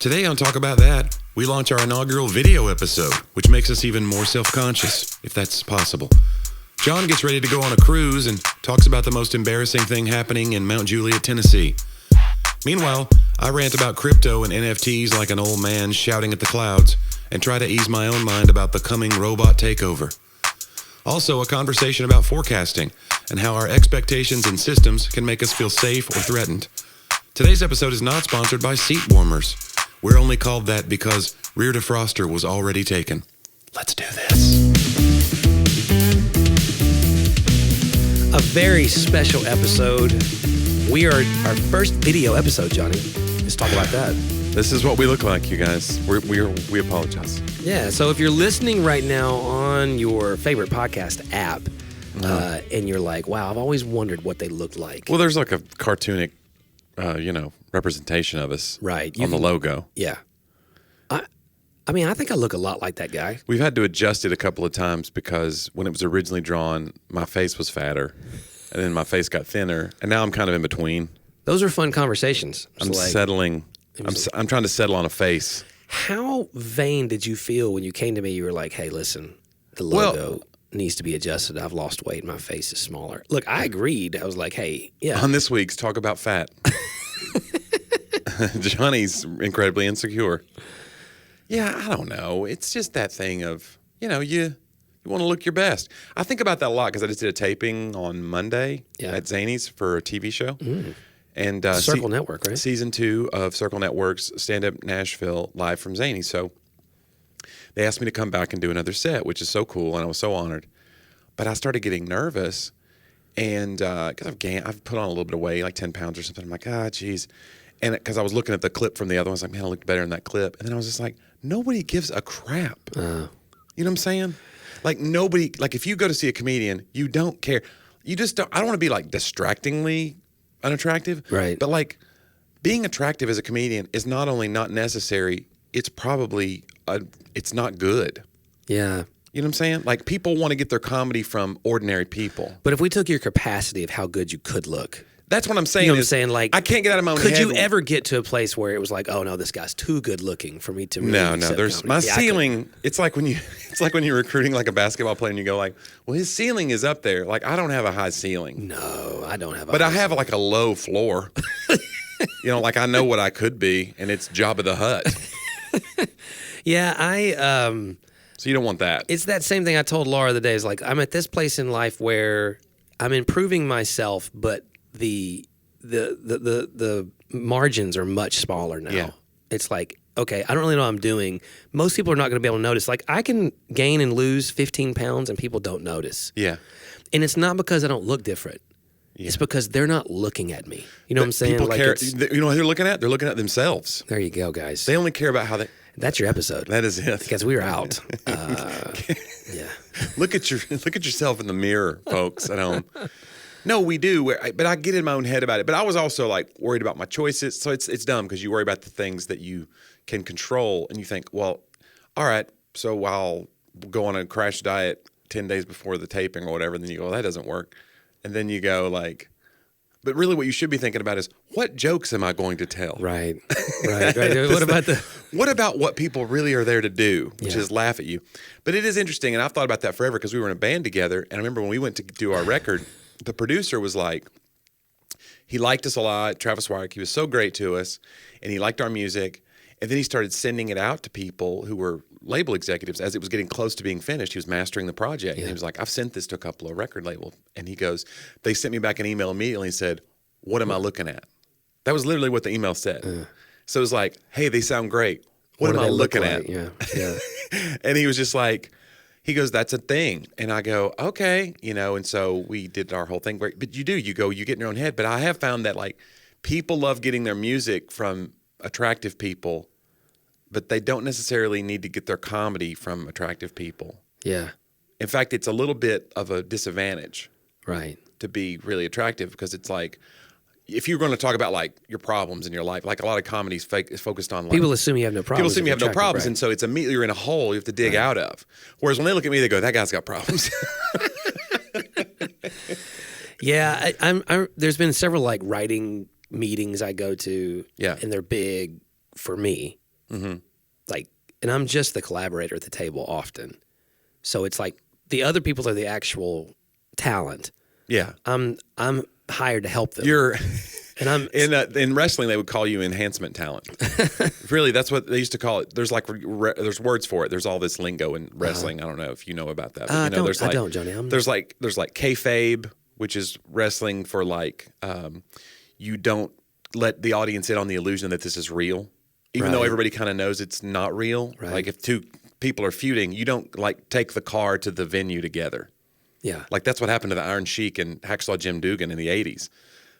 Today on Talk About That, we launch our inaugural video episode, which makes us even more self-conscious, if that's possible. John gets ready to go on a cruise and talks about the most embarrassing thing happening in Mount Juliet, Tennessee. Meanwhile, I rant about crypto and NFTs like an old man shouting at the clouds and try to ease my own mind about the coming robot takeover. Also, a conversation about forecasting and how our expectations and systems can make us feel safe or threatened. Today's episode is not sponsored by seat warmers. We're only called that because rear defroster was already taken. Let's do this. A very special episode. We are our first video episode, Johnny. Let's talk about that. This is what we look like, you guys. We apologize. Yeah, so if you're listening right now on your favorite podcast app, and you're like, wow, I've always wondered what they looked like. Well, there's like a cartoonic, representation of us right on the logo. Yeah. I mean, I think I look a lot like that guy. We've had to adjust it a couple of times because when it was originally drawn, my face was fatter, and then my face got thinner, and now I'm kind of in between. Those are fun conversations. I'm settling. I'm trying to settle on a face. How vain did you feel when you came to me? You were like, hey, listen, the logo needs to be adjusted. I've lost weight. My face is smaller. Look, I agreed. I was like, hey, yeah. On this week's Talk About Fat, Johnny's incredibly insecure. Yeah, I don't know. It's just that thing of, you want to look your best. I think about that a lot because I just did a taping on Monday at Zany's for a TV show. Mm. And Circle Network, right? Season 2 of Circle Network's Stand Up Nashville live from Zany's. So they asked me to come back and do another set, which is so cool, and I was so honored. But I started getting nervous, and because I've put on a little bit of weight, like 10 pounds or something. I'm like, geez. And because I was looking at the clip from the other one, I was like, man, I looked better in that clip. And then I was just like, nobody gives a crap. You know what I'm saying? Like nobody, like if you go to see a comedian, you don't care. You just don't, I don't want to be like distractingly unattractive. Right. But like being attractive as a comedian is not only not necessary, it's probably, it's not good. Yeah. You know what I'm saying? Like people want to get their comedy from ordinary people. But if we took your capacity of how good you could look. That's what I'm saying. You know what I'm saying? Like, I can't get out of my own head. Could you ever get to a place where it was like, oh no, this guy's too good looking for me to really No. accept There's comedy? my ceiling. It's like when you're recruiting like a basketball player and you go like, well, his ceiling is up there. Like I don't have a high ceiling. No, I don't have. But I have like a low floor. Like I know what I could be, and it's Jabba the Hutt. Yeah, So you don't want that. It's that same thing I told Laura the other day. Is like I'm at this place in life where I'm improving myself, but the margins are much smaller now. Yeah. It's like, okay, I don't really know what I'm doing. Most people are not going to be able to notice. Like I can gain and lose 15 pounds and people don't notice. Yeah. And it's not because I don't look different. Yeah. It's because they're not looking at me. You know what I'm saying? People like care. You know what they're looking at? They're looking at themselves. There you go, guys. They only care about how they... That's your episode. That is it. Because we were out. Yeah. Look at yourself in the mirror, folks at home. No, we do. But I get in my own head about it. But I was also like worried about my choices. So it's dumb because you worry about the things that you can control. And you think, well, all right, so I'll go on a crash diet 10 days before the taping or whatever. And then you go, well, that doesn't work. And then you go like, but really what you should be thinking about is what jokes am I going to tell? Right. What about what people really are there to do, which is laugh at you? But it is interesting. And I've thought about that forever because we were in a band together. And I remember when we went to do our record, the producer was like, he liked us a lot, Travis Wyrick. He was so great to us, and he liked our music. And then he started sending it out to people who were label executives as it was getting close to being finished. He was mastering the project. Yeah. And he was like, I've sent this to a couple of record labels. And he goes, they sent me back an email immediately and said, what am I looking at? That was literally what the email said. So it was like, hey, they sound great. What am I looking at? Yeah. And he was just like, he goes, that's a thing. And I go, okay, and so we did our whole thing. But you get in your own head. But I have found that like people love getting their music from attractive people, but they don't necessarily need to get their comedy from attractive people. Yeah. In fact, it's a little bit of a disadvantage. Right. To be really attractive because it's like, if you're going to talk about like your problems in your life, like a lot of comedy is focused on like, people assume you have no problems. People assume you have no problems, right. And so it's immediately you're in a hole you have to dig out of. Whereas when they look at me, they go, "That guy's got problems." Yeah, there's been several like writing meetings I go to, and they're big for me. Like, and I'm just the collaborator at the table often. So it's like the other people are the actual talent. Yeah. I'm hired to help them. And I'm in wrestling, they would call you enhancement talent. Really, that's what they used to call it. There's there's words for it. There's all this lingo in wrestling. I don't know if you know about that. But, I don't, Johnny. There's like kayfabe, which is wrestling for like you don't let the audience in on the illusion that this is real, even though everybody kind of knows it's not real. Right. Like if two people are feuding, you don't like take the car to the venue together. Yeah. Like that's what happened to the Iron Sheik and Hacksaw Jim Dugan in the 80s.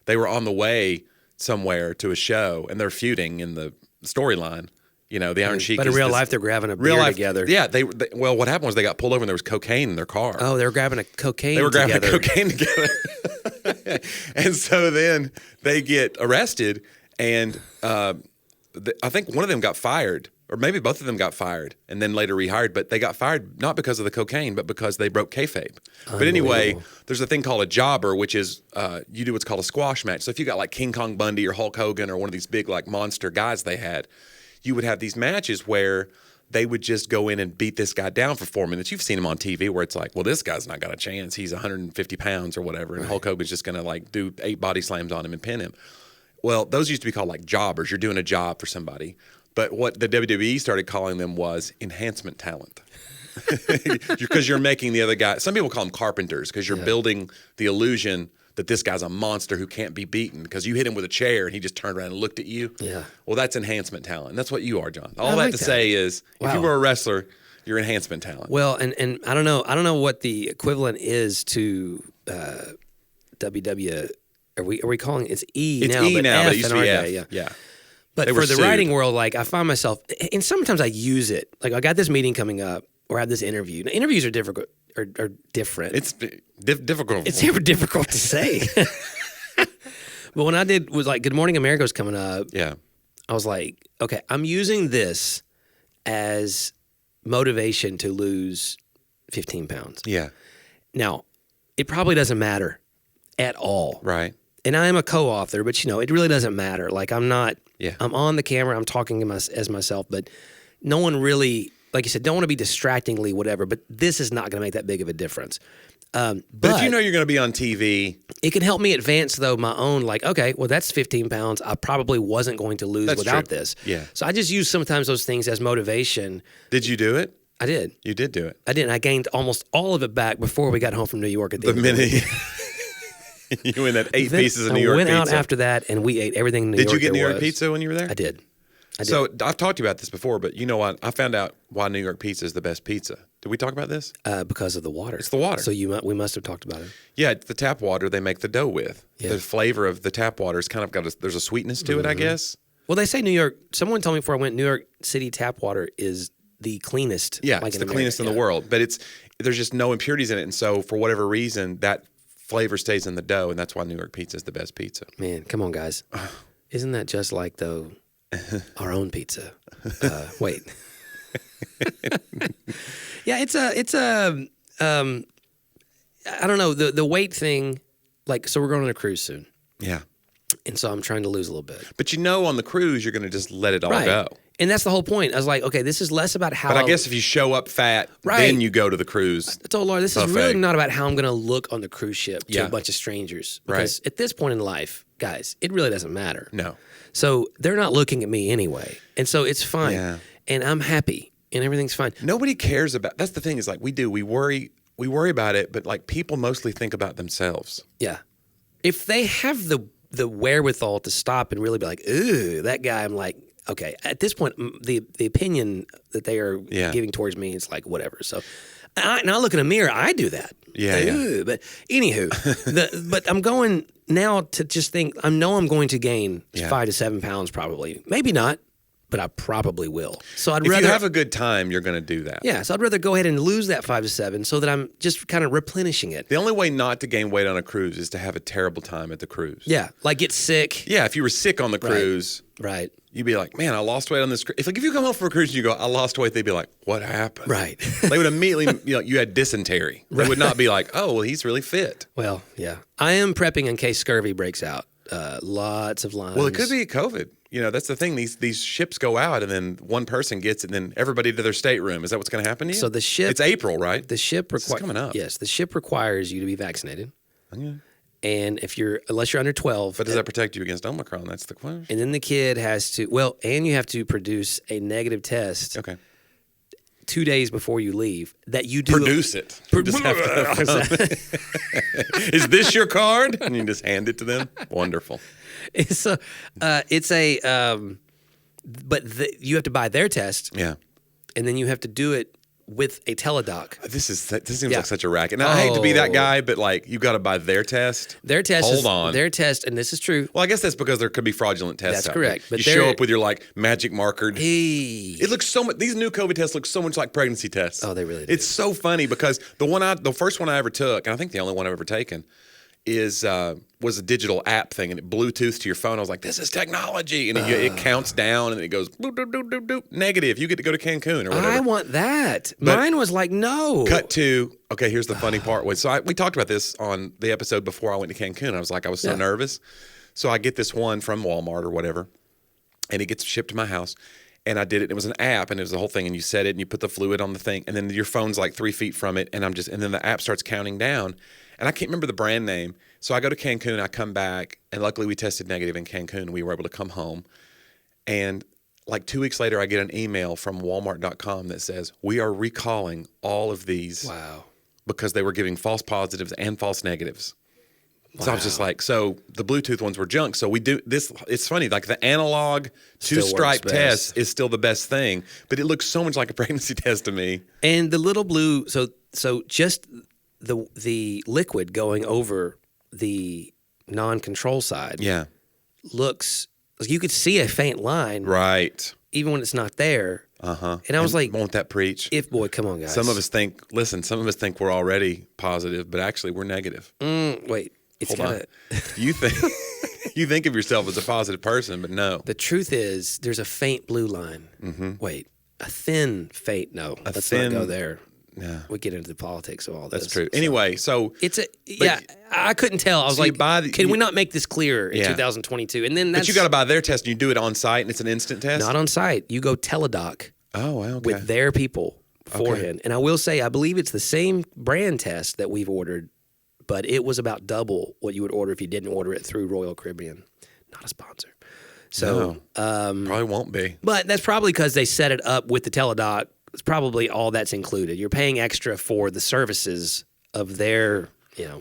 They were on the way somewhere to a show, and they're feuding in the storyline. You know, the Iron Sheik. But in real life, they're grabbing a beer together. Yeah. Well, what happened was they got pulled over, and there was cocaine in their car. Oh, they were grabbing a cocaine. They were grabbing together. cocaine together, and so then they get arrested, and I think one of them got fired. Or maybe both of them got fired and then later rehired, but they got fired not because of the cocaine, but because they broke kayfabe. But anyway, there's a thing called a jobber, which is you do what's called a squash match. So if you got like King Kong Bundy or Hulk Hogan or one of these big like monster guys they had, you would have these matches where they would just go in and beat this guy down for 4 minutes. You've seen him on TV where it's like, well, this guy's not got a chance. He's 150 pounds or whatever, and Hulk Hogan's just going to like do 8 body slams on him and pin him. Well, those used to be called like jobbers. You're doing a job for somebody. But what the WWE started calling them was enhancement talent. Because you're making the other guy, some people call them carpenters, because you're building the illusion that this guy's a monster who can't be beaten because you hit him with a chair and he just turned around and looked at you. Yeah. Well, that's enhancement talent. And that's what you are, John. All that to say is if you were a wrestler, you're enhancement talent. Well, and I don't know what the equivalent is to WW. Are we calling it's E it's now? E but now, F but it used to be F. Yeah. Yeah. But for the writing world, like I find myself, and sometimes I use it. Like I got this meeting coming up, or I have this interview. Now, interviews are difficult. Are different. It's difficult. It's super difficult to say. But when I was like, Good Morning America was coming up. Yeah. I was like, okay, I'm using this as motivation to lose 15 pounds. Yeah. Now, it probably doesn't matter at all. Right. And I am a co-author, but it really doesn't matter. Like I'm not. Yeah. I'm on the camera. I'm talking as myself, but no one really, like you said, don't want to be distractingly whatever. But this is not going to make that big of a difference. But if you know you're going to be on TV, it can help me advance though my own. Like, okay, well that's 15 pounds. I probably wasn't going to lose without this. Yeah. So I just use sometimes those things as motivation. Did you do it? I did. You did do it. I did. And I gained almost all of it back before we got home from New York. At the minute. You went that 8 pieces of New York pizza. I went out after that, and we ate everything in New York. Did you get New York pizza when you were there? I did. So I've talked to you about this before, but you know what? I found out why New York pizza is the best pizza. Did we talk about this? Because of the water. It's the water. So we must have talked about it. Yeah, it's the tap water they make the dough with. Yeah. The flavor of the tap water is kind of there's a sweetness to it, I guess. Well, they say New York. Someone told me before I went, New York City tap water is the cleanest. Yeah, like it's in the America. cleanest in the world, but there's just no impurities in it, and so for whatever reason, that flavor stays in the dough, and that's why New York pizza is the best pizza. Man, come on, guys. Isn't that just like our own pizza? Wait. Yeah, it's a I don't know, the weight thing. Like, so we're going on a cruise soon, Yeah, and so I'm trying to lose a little bit. but on the cruise, you're going to just let it all go. And that's the whole point. I was like, okay, this is less about how. But I guess if you show up fat, then you go to the cruise. I told Laura, this is really not about how I'm going to look on the cruise ship to Yeah. a bunch of strangers. Because at this point in life, guys, it really doesn't matter. No. So they're not looking at me anyway. And so it's fine. Yeah. And I'm happy and everything's fine. Nobody cares about. That's the thing is like we worry about it, but like people mostly think about themselves. Yeah. If they have the wherewithal to stop and really be like, ooh, that guy, I'm like, okay, at this point, the opinion that they are giving towards me is like whatever. So, now I look in a mirror, I do that. Yeah. But anywho, but I'm going now to just think. I know I'm going to gain 5 to 7 pounds, probably. Maybe not, but I probably will. So If you have a good time, you're going to do that. Yeah. So I'd rather go ahead and lose that 5 to 7, so that I'm just kind of replenishing it. The only way not to gain weight on a cruise is to have a terrible time at the cruise. Yeah, like get sick. Yeah. If you were sick on the cruise, Right. you'd be like, man, I lost weight on this cruise. If you come home from a cruise and you go, I lost weight, they'd be like, what happened? Right. They would immediately, you had dysentery. They would not be like, oh, well, he's really fit. Well, yeah. I am prepping in case scurvy breaks out. Lots of lines. Well, it could be COVID. that's the thing. These ships go out, and then one person gets it, and then everybody to their stateroom. Is that what's going to happen to you? So the ship. It's April, right? The ship It's coming up. Yes, the ship requires you to be vaccinated. Yeah. And unless you're under 12. But does that protect you against Omicron? That's the question. And then the kid has to, and you have to produce a negative test. Okay. 2 days before you leave that you do. Produce it. You just have to Is this your card? And you just hand it to them. Wonderful. You have to buy their test. Yeah. And then you have to do it with a teledoc. This seems like such a racket. And I hate to be that guy, but like you got to buy their test. Their test. Hold on. Their test, and this is true. Well, I guess that's because there could be fraudulent tests. That's correct. But you show up with your like magic marker. Hey. It looks so much. These new COVID tests look so much like pregnancy tests. Oh, they really do. It's so funny because the first one I ever took, and I think the only one I've ever taken, was a digital app thing, and it Bluetooth to your phone. I was like, this is technology. And it counts down, and it goes, doop, doop, doop, doop, doop, negative. You get to go to Cancun or whatever. I want that. But mine was like, no. Cut to, okay, here's the funny part. So we talked about this on the episode before I went to Cancun. I was so nervous. So I get this one from Walmart or whatever, and it gets shipped to my house. And I did it. It was an app, and it was the whole thing. And you set it, and you put the fluid on the thing, and then your phone's like 3 feet from it, and then the app starts counting down. And I can't remember the brand name. So I go to Cancun, I come back, and luckily we tested negative in Cancun. We were able to come home. And like 2 weeks later, I get an email from Walmart.com that says, we are recalling all of these. Wow. Because they were giving false positives and false negatives. Wow. So I was just like, so the Bluetooth ones were junk. So we do this. It's funny, like the analog two-stripe test is still the best thing, but it looks so much like a pregnancy test to me. And the little blue, so just the liquid going over the non-control side, looks. You could see a faint line, right? Even when it's not there. And I was like, won't that preach? Come on, guys. Some of us think we're already positive, but actually we're negative. Wait. Hold on. You think of yourself as a positive person, but no. The truth is, there's a faint blue line. Mm-hmm. Wait, a thin, faint. No, let's not go there. Yeah, we get into the politics of all this. That's true. Anyway, so it's I couldn't tell. I was like, can we not make this clear in 2022? And then but you got to buy their test, and you do it on site, and it's an instant test. Not on site. You go teledoc. Oh, okay. With their people beforehand. And I will say, I believe it's the same brand test that we've ordered. But it was about double what you would order if you didn't order it through Royal Caribbean. Not a sponsor. So probably won't be. But that's probably because they set it up with the teledoc. It's probably all that's included. You're paying extra for the services of their,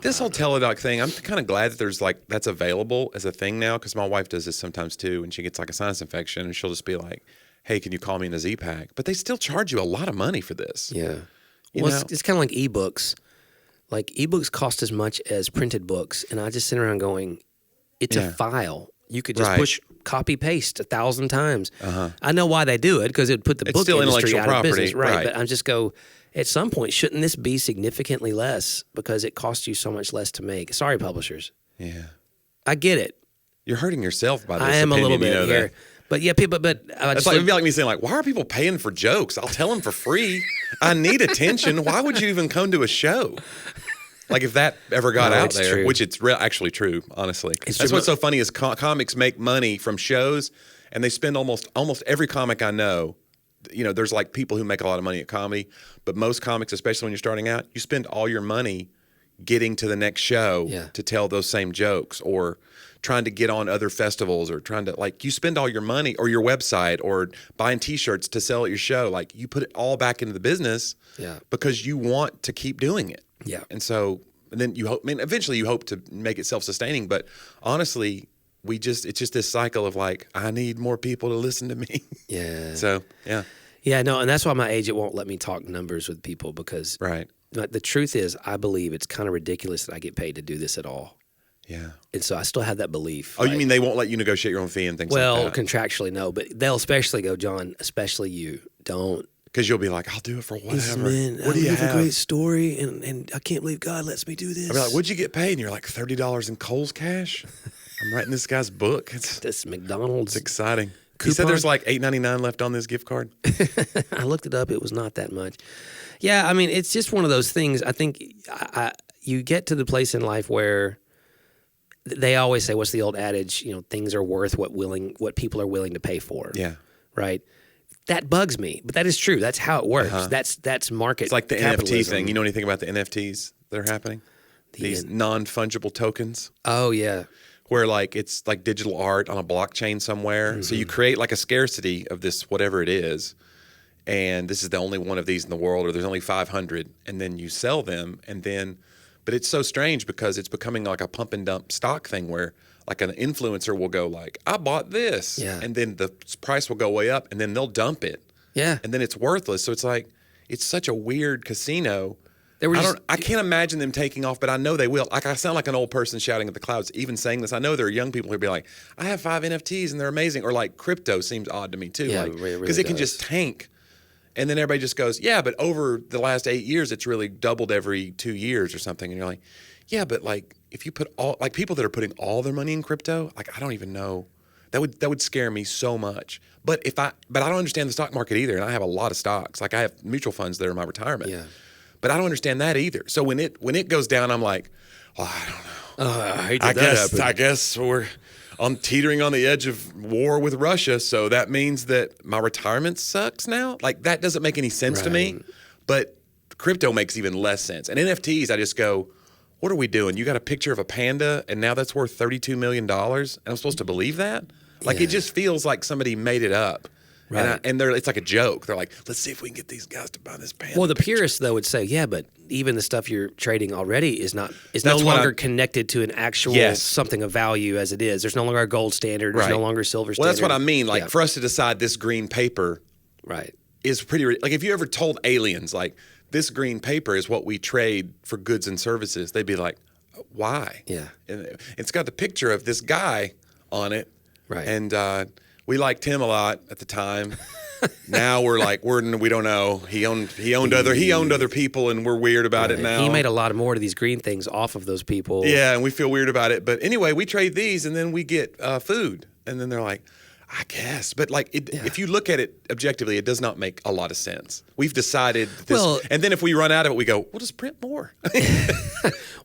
This whole teledoc thing, I'm kind of glad that there's that's available as a thing now, because my wife does this sometimes too, and she gets like a sinus infection, and she'll just be like, hey, can you call me in a Z-Pack? But they still charge you a lot of money for this. Yeah. Well, it's kind of like ebooks. Like, ebooks cost as much as printed books, and I just sit around going, it's a file. You could just push copy paste 1,000 times. I know why they do it, because it would put the book industry out of business. Right. But I just go, at some point, shouldn't this be significantly less because it costs you so much less to make? Sorry, publishers. Yeah. I get it. You're hurting yourself by this I am opinion, a little bit here. That. But yeah, people. But it'd be like me saying, why are people paying for jokes? I'll tell them for free. I need attention. Why would you even come to a show? Like if that ever got out there, true. Which it's actually true, honestly. That's what's so funny is comics make money from shows, and they spend almost every comic I know. There's like people who make a lot of money at comedy, but most comics, especially when you're starting out, you spend all your money getting to the next show to tell those same jokes, or trying to get on other festivals, or trying to you spend all your money, or your website, or buying T-shirts to sell at your show. Like you put it all back into the business because you want to keep doing it. Yeah. And then you hope, eventually you hope to make it self-sustaining, but honestly, it's just this cycle of I need more people to listen to me. Yeah. So, yeah. Yeah, no, and that's why my agent won't let me talk numbers with people, because the truth is, I believe it's kind of ridiculous that I get paid to do this at all. Yeah. And so I still have that belief. Oh, you mean they won't let you negotiate your own fee and things like that? Well, contractually, no, but they'll especially go, John, especially you, don't. Because you'll be like, I'll do it for whatever. Man, what do you have? A great story, and I can't believe God lets me do this. I'll be like, what'd you get paid? And you're like, $30 in Kohl's cash? I'm writing this guy's book. This McDonald's. It's exciting. He said there's like $8.99 left on this gift card. I looked it up. It was not that much. Yeah, I mean, it's just one of those things. I think you get to the place in life where they always say, what's the old adage? Things are worth what people are willing to pay for. Yeah. Right. That bugs me, but that is true. That's how it works. That's market. It's like the capitalism. NFT thing. You know anything about the NFTs that are happening? These non-fungible tokens. Oh yeah. Where it's like digital art on a blockchain somewhere. Mm-hmm. So you create like a scarcity of this whatever it is, and this is the only one of these in the world, or there's only 500, and then you sell them, but it's so strange because it's becoming like a pump and dump stock thing where like an influencer will go like, I bought this, and then the price will go way up, and then they'll dump it, and then it's worthless. So it's like it's such a weird casino. I can't imagine them taking off, but I know they will. Like I sound like an old person shouting at the clouds, even saying this. I know there are young people who'll be like, I have 5 NFTs and they're amazing. Or like crypto seems odd to me too. Yeah, because it can just tank. And then everybody just goes, yeah, but over the last 8 years, it's really doubled every 2 years or something. And you're like, yeah, but like if you put people that are putting all their money in crypto, like I don't even know. That would scare me so much. But I don't understand the stock market either. And I have a lot of stocks. Like I have mutual funds that are my retirement. Yeah. But I don't understand that either. So when it goes down, I'm like, I don't know. I guess I'm teetering on the edge of war with Russia. So that means that my retirement sucks now. Like that doesn't make any sense to me. But crypto makes even less sense. And NFTs, I just go, what are we doing? You got a picture of a panda, and now that's worth $32 million, and I'm supposed to believe that? Like it just feels like somebody made it up. Right. And it's like a joke. They're like, let's see if we can get these guys to buy this panda. Well, the picture. purists, though, would say, yeah, but even the stuff you're trading already is no longer connected to an actual something of value as it is. There's no longer a gold standard. There's no longer silver standard. Well, that's what I mean. Like, for us to decide this green paper is pretty... Like, if you ever told aliens, like, this green paper is what we trade for goods and services, they'd be like, why? Yeah. And it's got the picture of this guy on it. Right. And... we liked him a lot at the time. Now we're like we don't know. He owned other people, and we're weird about it now. He made a lot more of these green things off of those people. Yeah, and we feel weird about it. But anyway, we trade these, and then we get food, and then they're like, I guess. But like, if you look at it objectively, it does not make a lot of sense. We've decided this, and then if we run out of it, we go, we'll just print more.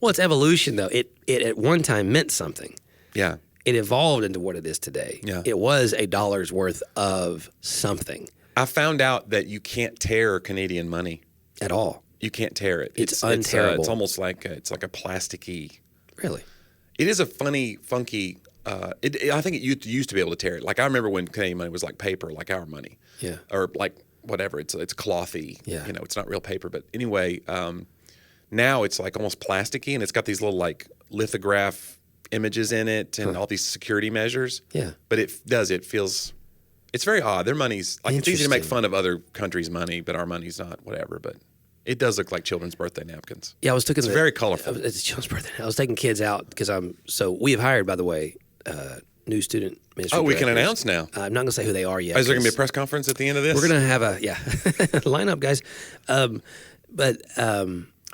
Well, it's evolution, though. It at one time meant something. Yeah. It evolved into what it is today. Yeah. It was $1 worth of something. I found out that you can't tear Canadian money at all. You can't tear it. It's unterrible. It's almost like it's like a plasticky. Really? It is a funky. I think it used to be able to tear it. Like I remember when Canadian money was like paper, like our money. Yeah. Or like whatever. It's clothy. Yeah. It's not real paper. But anyway, now it's like almost plasticky, and it's got these little like lithograph images in it and all these security measures. Yeah. But it feels, it's very odd. Their money's, like it's easy to make fun of other countries' money, but our money's not, whatever. But it does look like children's birthday napkins. Yeah, it's very colorful. It's children's birthday. I was taking kids out because we have hired, by the way, new student ministry we directors. can announce now. I'm not going to say who they are yet. Is there going to be a press conference at the end of this? We're going to have line up, guys.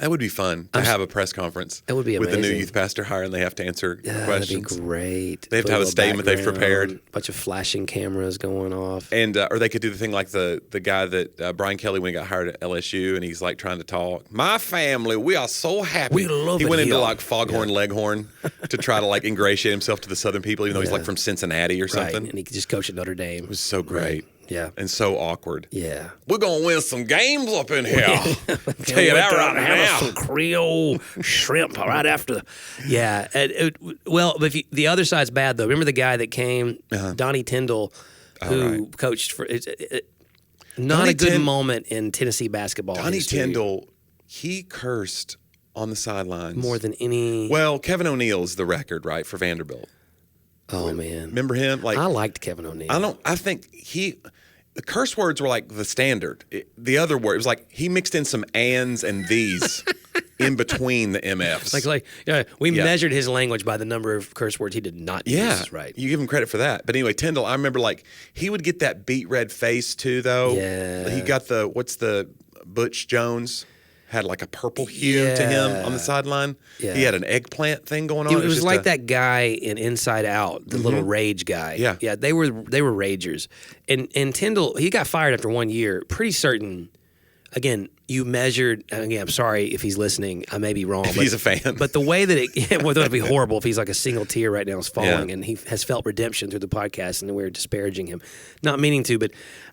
That would be fun to have a press conference. That would be amazing. With the new youth pastor hire, and they have to answer questions. That'd be great. They have to have a statement they've prepared. A bunch of flashing cameras going off. And or they could do the thing like the guy that Brian Kelly when he got hired at LSU, and he's like trying to talk. My family, we are so happy. We love it. He went into like Foghorn Leghorn to try to like ingratiate himself to the Southern people, even though he's like from Cincinnati or something. Right. And he just coached at Notre Dame. It was so great. Right. Yeah. And so awkward. Yeah. We're going to win some games up in here. Tell you that right now. Some Creole shrimp right after. Yeah. But the other side's bad, though. Remember the guy that came, Donnie Tyndall, who coached for not a good moment in Tennessee basketball Donnie history. Tyndall, he cursed on the sidelines. More than any. Well, Kevin O'Neal is the record, right, for Vanderbilt. Oh, man. Remember him? Like I liked Kevin O'Neal. I think the curse words were like the standard. The other word, it was like he mixed in some ands and these in between the MFs. We measured his language by the number of curse words he did not use. Right. You give him credit for that. But anyway, Tyndall, I remember like he would get that beet red face too, though. Yeah. He got what's the Butch Jones? Had like a purple hue to him on the sideline. Yeah. He had an eggplant thing going on. It was like that guy in Inside Out, the little rage guy. Yeah. Yeah, they were ragers. And Tyndall, he got fired after 1 year. Pretty certain again, you measured. Again, I'm sorry if he's listening. I may be wrong. If he's a fan, but the way that it would be horrible if he's like a single tear right now is falling, and he has felt redemption through the podcast, and we're disparaging him, not meaning to, but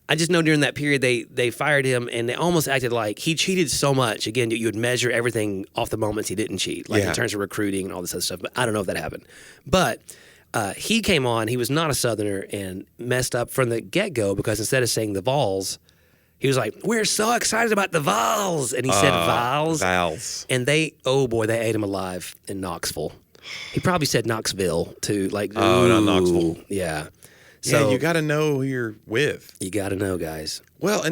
I just know during that period they fired him, and they almost acted like he cheated so much. Again, you would measure everything off the moments he didn't cheat, like in terms of recruiting and all this other stuff. But I don't know if that happened. But he came on. He was not a Southerner and messed up from the get-go because instead of saying the Vols, he was like, "We're so excited about the Vols," and he said Vols. Vols. And they ate him alive in Knoxville. He probably said Knoxville too. Like, not Knoxville. Yeah. So yeah, you got to know who you're with. You got to know, guys. Well,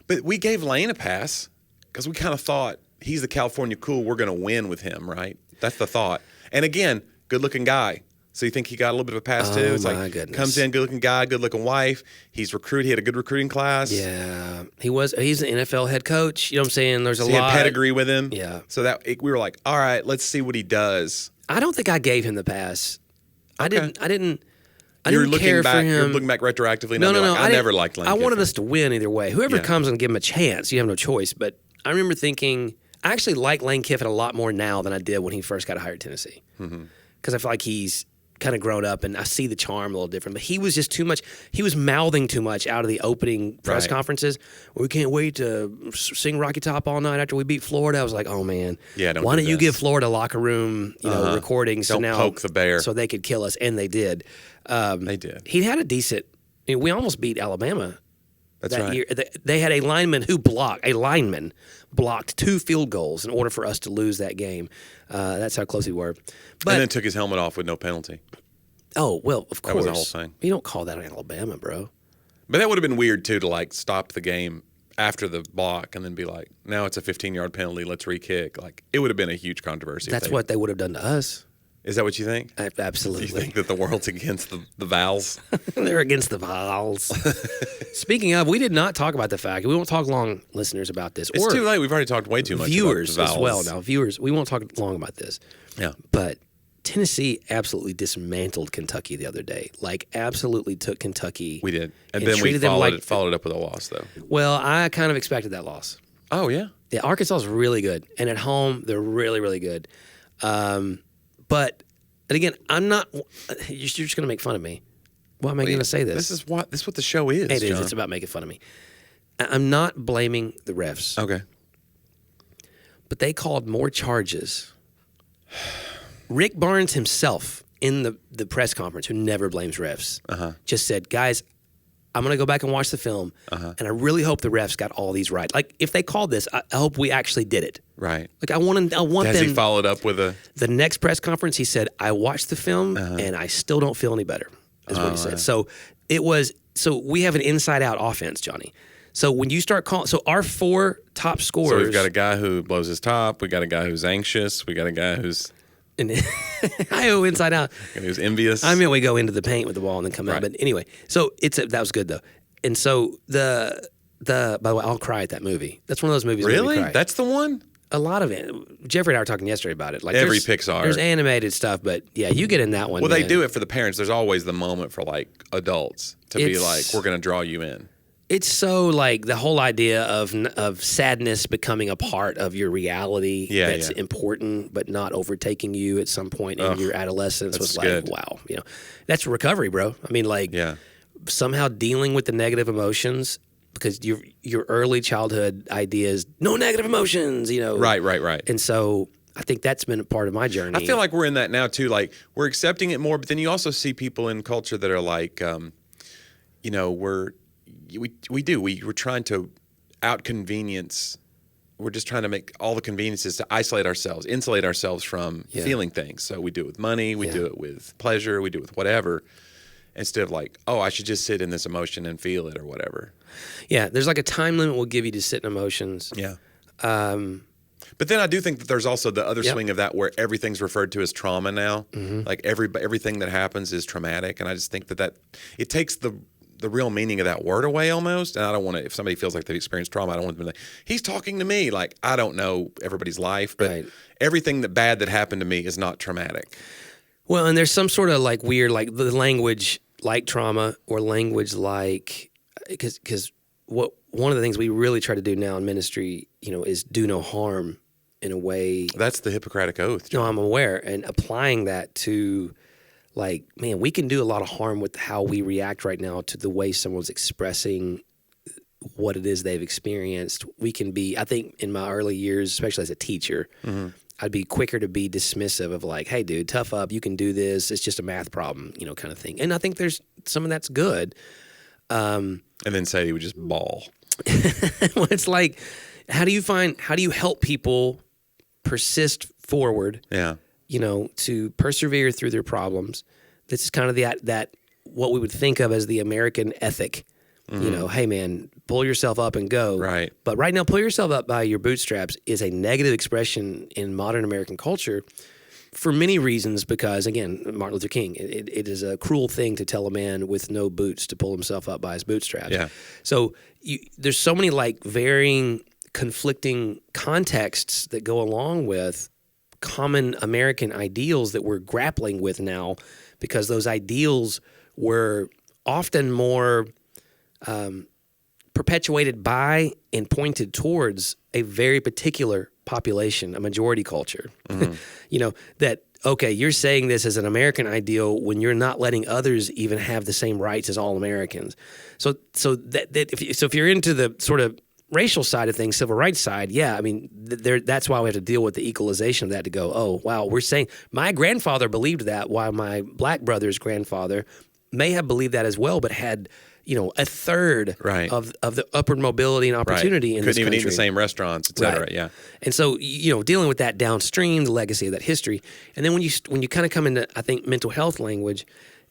but we gave Lane a pass because we kind of thought he's the California cool. We're going to win with him, right? That's the thought. And again, good-looking guy. So you think he got a little bit of a pass too? It's like goodness. Comes in, good-looking guy, good-looking wife. He's recruited. He had a good recruiting class. Yeah, he's an NFL head coach. You know what I'm saying? There's a lot. He had pedigree with him. Yeah. So we were like, all right, let's see what he does. I don't think I gave him the pass. Okay. I didn't You're looking care back. for him. You're looking back retroactively. No. I never liked Lane I wanted Kiffin. us to win either way. Whoever comes and give him a chance, you have no choice. But I remember thinking, I actually like Lane Kiffin a lot more now than I did when he first got hired at Tennessee. Because I feel like he's kind of grown up and I see the charm a little different. But he was just too much. He was mouthing too much out of the opening press conferences. We can't wait to sing Rocky Top all night after we beat Florida. I was like, oh man, why don't you give Florida locker room recordings? Don't poke the bear so they could kill us, and they did. They did. He had a decent. We almost beat Alabama. That's that right. year. They had a lineman blocked 2 field goals in order for us to lose that game. That's how close we were. But, and then took his helmet off with no penalty. Oh, well, of course. That was the whole thing. You don't call that Alabama, bro. But that would have been weird, too, to like stop the game after the block and then be like, now it's a 15-yard penalty, let's re-kick. Like, it would have been a huge controversy. That's what they would have done to us. Is that what you think? Absolutely. Do you think that the world's against the Vols? They're against the Vols. Speaking of, we did not talk about the fact. We won't talk long, listeners, about this. It's too late. We've already talked way too much viewers about the Vols. as well now. Viewers, we won't talk long about this. Yeah. But Tennessee absolutely dismantled Kentucky the other day. Like, absolutely took Kentucky. We did. And then we followed it up with a loss, though. Well, I kind of expected that loss. Oh, yeah? Yeah, Arkansas is really good. And at home, they're really, really good. But, and again, I'm not, you're just going to make fun of me. Why am I going to say this? This is what the show is, It is. John. It's about making fun of me. I'm not blaming the refs. Okay. But they called more charges. Rick Barnes himself in the press conference, who never blames refs, just said, guys, I'm going to go back and watch the film, and I really hope the refs got all these right. Like, if they called this, I hope we actually did it. Right. Like, I want Has them. he followed up with The next press conference, he said, I watched the film, and I still don't feel any better, is what he said. So we have an inside-out offense, Johnny. So when you start calling, so our 4 top scorers. So we've got a guy who blows his top. We got a guy who's anxious. We got a guy who's. I go inside out. And who's envious. I mean, we go into the paint with the ball and then come out. But anyway, so that was good though. And so by the way, I'll cry at that movie. That's one of those movies. Really? That cry. That's the one? A lot of it. Jeffrey and I were talking yesterday about it. Like every Pixar. There's animated stuff, but yeah, you get in that one. Well, they do it for the parents. There's always the moment for like adults to be like, we're going to draw you in. It's so like the whole idea of sadness becoming a part of your reality that's important, but not overtaking you at some point in your adolescence was like, good. wow, that's recovery, bro. I mean, like somehow dealing with the negative emotions because your early childhood ideas, no negative emotions, Right. And so I think that's been a part of my journey. I feel like we're in that now too. Like we're accepting it more, but then you also see people in culture that are like, we're trying to out-convenience. We're just trying to make all the conveniences to isolate ourselves, insulate ourselves from feeling things. So we do it with money, we do it with pleasure, we do it with whatever, instead of like, oh, I should just sit in this emotion and feel it or whatever. Yeah, there's like a time limit we'll give you to sit in emotions. Yeah. But then I do think that there's also the other swing of that where everything's referred to as trauma now. Like everything that happens is traumatic. And I just think that it takes the real meaning of that word away almost. And I don't want to, if somebody feels like they've experienced trauma, I don't want them to be like, he's talking to me. Like, I don't know everybody's life, but everything bad that happened to me is not traumatic. Well, and there's some sort of like weird, like the language like trauma or language like, because what one of the things we really try to do now in ministry, is do no harm in a way. That's the Hippocratic Oath, John. No, I'm aware. And applying that to, like, man, we can do a lot of harm with how we react right now to the way someone's expressing what it is they've experienced. We can be, I think in my early years, especially as a teacher, I'd be quicker to be dismissive of like, hey, dude, tough up. You can do this. It's just a math problem, kind of thing. And I think there's some of that's good. And then Sadie would just bawl. Well, it's like, how do you help people persist forward? Yeah. To persevere through their problems. This is kind of that what we would think of as the American ethic. Hey man, pull yourself up and go. Right. But right now, pull yourself up by your bootstraps is a negative expression in modern American culture for many reasons. Because again, Martin Luther King, it is a cruel thing to tell a man with no boots to pull himself up by his bootstraps. Yeah. So there's so many like varying, conflicting contexts that go along with common American ideals that we're grappling with now, because those ideals were often more perpetuated by and pointed towards a very particular population, a majority culture. That, okay, you're saying this as an American ideal when you're not letting others even have the same rights as all Americans. So if you're into the sort of racial side of things, civil rights side, yeah, I mean, that's why we have to deal with the equalization of that to go, oh, wow, we're saying my grandfather believed that, while my black brother's grandfather may have believed that as well, but had, a third of the upward mobility and opportunity in this country. Couldn't even eat in the same restaurants, et cetera, yeah. And so, dealing with that downstream, the legacy of that history. And then when you kind of come into, I think, mental health language,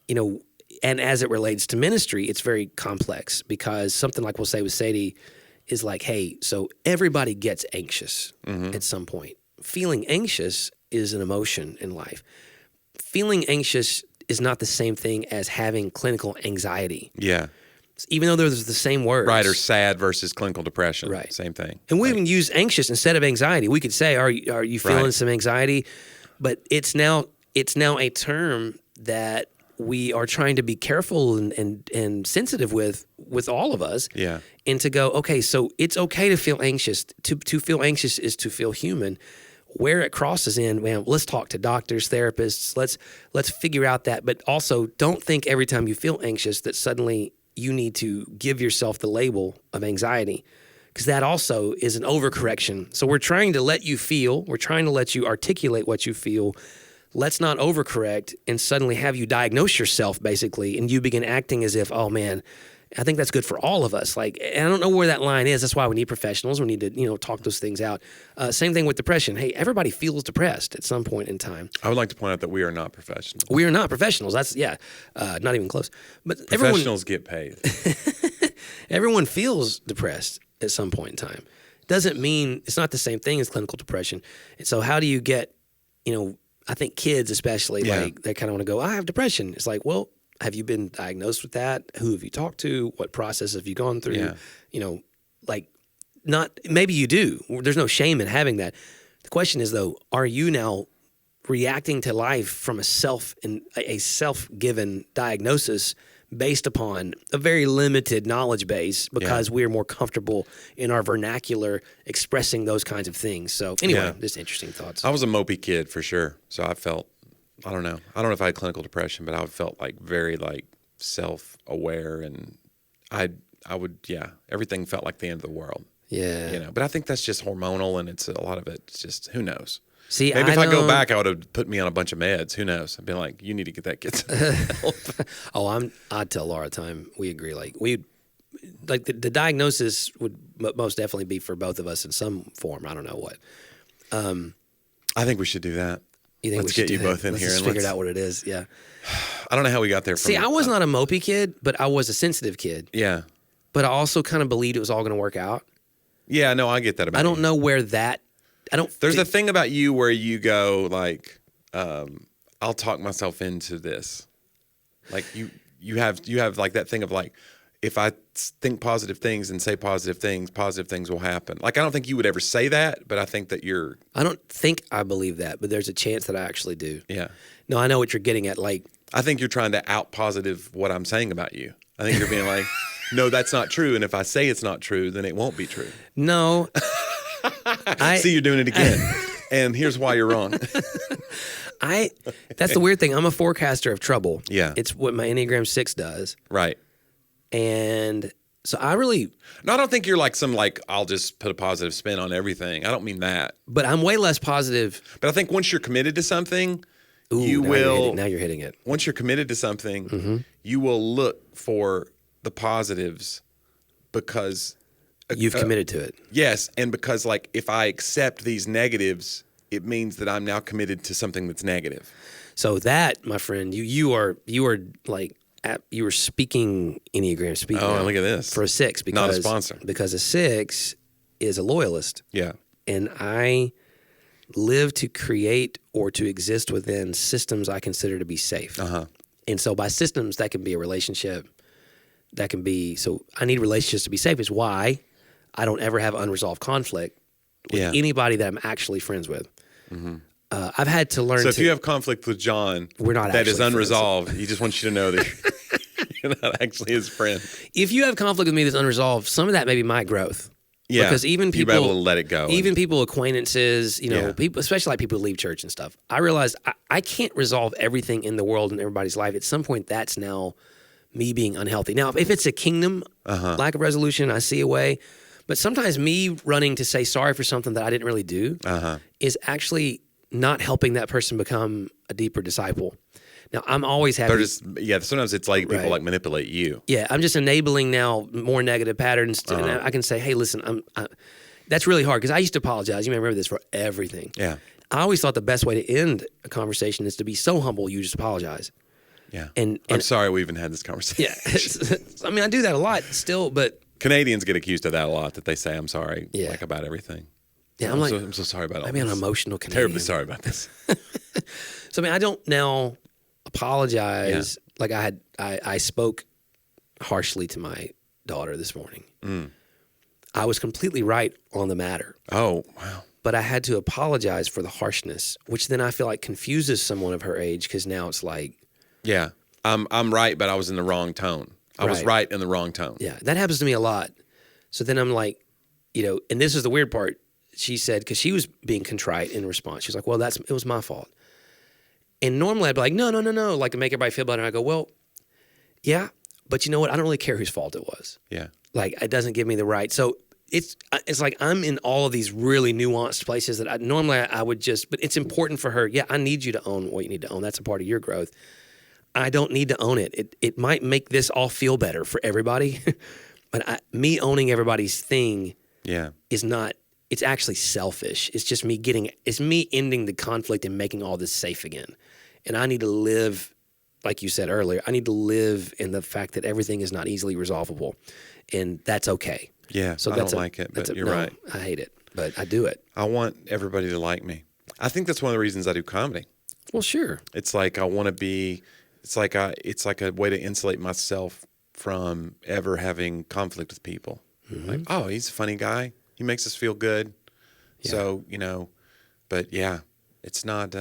and as it relates to ministry, it's very complex, because something like we'll say with Sadie is like, hey, so everybody gets anxious at some point. Feeling anxious is an emotion in life. Feeling anxious is not the same thing as having clinical anxiety. Yeah. Even though there's the same words. Right, or sad versus clinical depression. Right. Same thing. And we even use anxious instead of anxiety. We could say, are you feeling some anxiety? But it's now a term that we are trying to be careful and sensitive with all of us. Yeah. And to go, okay, so it's okay to feel anxious. To feel anxious is to feel human. Where it crosses in, man, let's talk to doctors, therapists. Let's figure out that. But also, don't think every time you feel anxious that suddenly you need to give yourself the label of anxiety, because that also is an overcorrection. So we're trying to let you feel. We're trying to let you articulate what you feel. Let's not overcorrect and suddenly have you diagnose yourself, basically, and you begin acting as if, oh, man, I think that's good for all of us. Like, and I don't know where that line is. That's why we need professionals. We need to, talk those things out. Same thing with depression. Hey, everybody feels depressed at some point in time. I would like to point out that we are not professionals. We are not professionals. That's, not even close. But professionals get paid. Everyone feels depressed at some point in time. Doesn't mean it's not the same thing as clinical depression. And so how do you get, I think kids especially, like, they kind of want to go, I have depression. It's like, well, have you been diagnosed with that? Who have you talked to? What process have you gone through? Yeah. Maybe you do. There's no shame in having that. The question is, though, are you now reacting to life from a self-given diagnosis based upon a very limited knowledge base, because we're more comfortable in our vernacular expressing those kinds of things? So anyway, just interesting thoughts. I was a mopey kid for sure. So I felt, I don't know if I had clinical depression, but I felt like very like self-aware, and I would, everything felt like the end of the world. Yeah. But I think that's just hormonal, and it's a lot of it's just, who knows? See, maybe if I go back, I would have put me on a bunch of meds. Who knows? I'd be like, you need to get that kid some help. I'd tell Laura time. We agree. Like the diagnosis would most definitely be for both of us in some form. I don't know what. I think we should do that. Let's get you both in here and figure out what it is. Yeah. I don't know how we got there. See, I was not a mopey kid, but I was a sensitive kid. Yeah. But I also kind of believed it was all going to work out. Yeah, no, I get that about you. I don't know where that. There's a thing about you where you go like, I'll talk myself into this. Like you have like that thing of like, if I think positive things and say positive things will happen. Like, I don't think you would ever say that, but I think that I don't think I believe that, but there's a chance that I actually do. Yeah. No, I know what you're getting at. Like, I think you're trying to out positive what I'm saying about you. I think you're being like, no, that's not true. And if I say it's not true, then it won't be true. No. See, you're doing it again. And here's why you're wrong. That's the weird thing. I'm a forecaster of trouble. Yeah. It's what my Enneagram 6 does. Right. And so I don't think you're like I'll just put a positive spin on everything. I don't mean that. But I'm way less positive. But I think once you're committed to something, now you're hitting it. Once you're committed to something, you will look for the positives because you've committed to it. Yes, and because like if I accept these negatives, it means that I'm now committed to something that's negative. So that, my friend, you are like you were speaking Enneagram speak. Oh, look at this for a 6 because not a sponsor, because a 6 is a loyalist. Yeah, and I live to create or to exist within systems I consider to be safe. And so by systems, that can be a relationship. That can be, so I need relationships to be safe is why I don't ever have unresolved conflict with anybody that I'm actually friends with. I've had to learn. So if you have conflict with John, we're not that is unresolved. Friends. He just wants you to know that you're not actually his friend. If you have conflict with me that's unresolved, some of that may be my growth. Yeah, because even people, you're able to let it go. Even people, acquaintances, people, especially like people who leave church and stuff. I realized I can't resolve everything in the world and everybody's life. At some point, that's now me being unhealthy. Now, if it's a kingdom lack of resolution, I see a way. But sometimes me running to say sorry for something that I didn't really do is actually not helping that person become a deeper disciple. Now, I'm always happy. Sometimes it's like people like manipulate you. Yeah, I'm just enabling now more negative patterns. And I can say, hey, listen, that's really hard because I used to apologize. You may remember this for everything. Yeah. I always thought the best way to end a conversation is to be so humble you just apologize. Yeah. And I'm sorry we even had this conversation. Yeah. I mean, I do that a lot still, but Canadians get accused of that a lot, that they say I'm sorry like about everything. Yeah, I'm so sorry about all this. I'm an emotional Canadian. Terribly sorry about this. So, I mean, I don't now apologize. Like I spoke harshly to my daughter this morning. I was completely right on the matter. Oh, wow. But I had to apologize for the harshness, which then I feel like confuses someone of her age because now it's like... Yeah, I'm right, but I was in the wrong tone. I was right in the wrong tone. Yeah, that happens to me a lot. So then I'm like, and this is the weird part. She said, because she was being contrite in response. She's like, well, it was my fault. And normally I'd be like, no, like to make everybody feel better. And I go, well, yeah, but you know what? I don't really care whose fault it was. Yeah. Like, it doesn't give me the right. So it's like I'm in all of these really nuanced places that normally I would just, but it's important for her. Yeah, I need you to own what you need to own. That's a part of your growth. I don't need to own it. It might make this all feel better for everybody, but me owning everybody's thing is not, it's actually selfish. It's just it's me ending the conflict and making all this safe again. And I need to live, like you said earlier, I need to live in the fact that everything is not easily resolvable. And that's okay. Yeah, so I don't like it, but you're right. I hate it, but I do it. I want everybody to like me. I think that's one of the reasons I do comedy. Well, sure. It's like I want to be... It's like a way to insulate myself from ever having conflict with people. Like, oh, he's a funny guy. He makes us feel good. Yeah. So, but yeah, it's not,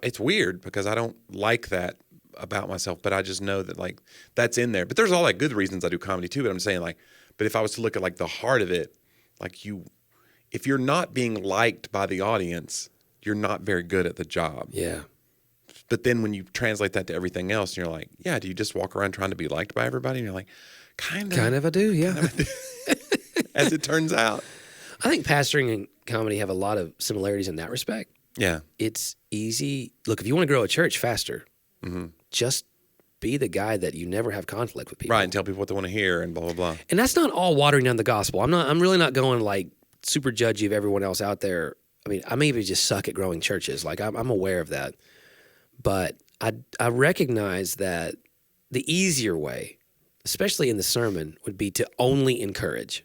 it's weird because I don't like that about myself, but I just know that like that's in there. But there's all like good reasons I do comedy too. But I'm saying like, but if I was to look at like the heart of it, like if you're not being liked by the audience, you're not very good at the job. Yeah. But then when you translate that to everything else, you're like, yeah, do you just walk around trying to be liked by everybody? And you're like, kind of I do, yeah. As it turns out. I think pastoring and comedy have a lot of similarities in that respect. Yeah. It's easy. Look, if you want to grow a church faster, just be the guy that you never have conflict with people. Right, and tell people what they want to hear and blah, blah, blah. And that's not all watering down the gospel. I'm really not going like super judgy of everyone else out there. I mean, I maybe just suck at growing churches. Like I'm aware of that. But I recognize that the easier way, especially in the sermon, would be to only encourage.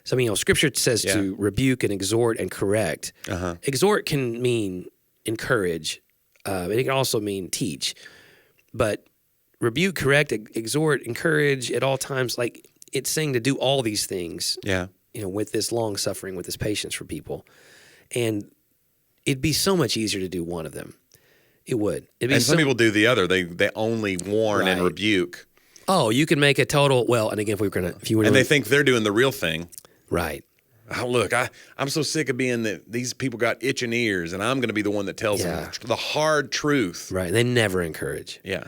So, I mean, Scripture says to rebuke and exhort and correct. Exhort can mean encourage. It can also mean teach. But rebuke, correct, exhort, encourage at all times, like it's saying to do all these things. Yeah. With this long suffering, with this patience for people. And it'd be so much easier to do one of them. It would. And some people do the other. They only warn and rebuke. Oh, you can make a total. Well, and again, if you were, and they think they're doing the real thing, right? Oh, look, I'm so sick of being that these people got itching ears, and I'm going to be the one that tells them the hard truth. Right? They never encourage. Yeah.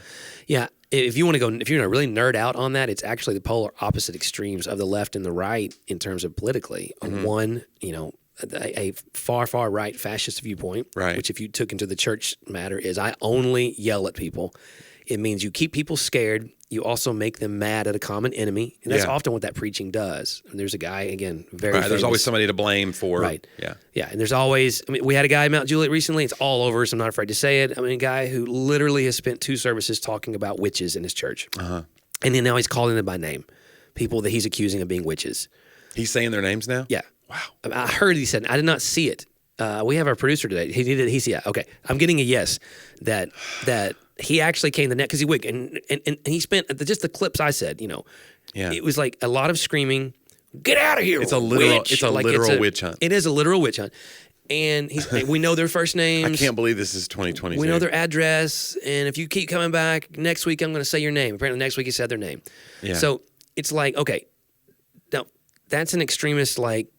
If you want to go, if you're going to really nerd out on that, it's actually the polar opposite extremes of the left and the right in terms of politically. One, a far right fascist viewpoint, right, which if you took into the church matter is I only yell at people. It means you keep people scared. You also make them mad at a common enemy. And that's often what that preaching does. And there's a guy, again, very famous. There's always somebody to blame for. Right. Yeah. Yeah. And there's always, we had a guy in Mount Juliet recently. It's all over, so I'm not afraid to say it. A guy who literally has spent 2 services talking about witches in his church. And then now he's calling them by name. People that he's accusing of being witches. He's saying their names now? Yeah. Wow. I heard he said, I did not see it. We have our producer today. He said, okay. I'm getting a yes that he actually came the net because he wigged and he spent just the clips I said, it was like a lot of screaming, get out of here. It's a literal, witch. it's a literal witch hunt. It is a literal witch hunt. And we know their first names. I can't believe this is 2022. We know their address. And if you keep coming back next week, I'm going to say your name. Apparently next week he said their name. Yeah. So it's like, okay, now that's an extremist, like,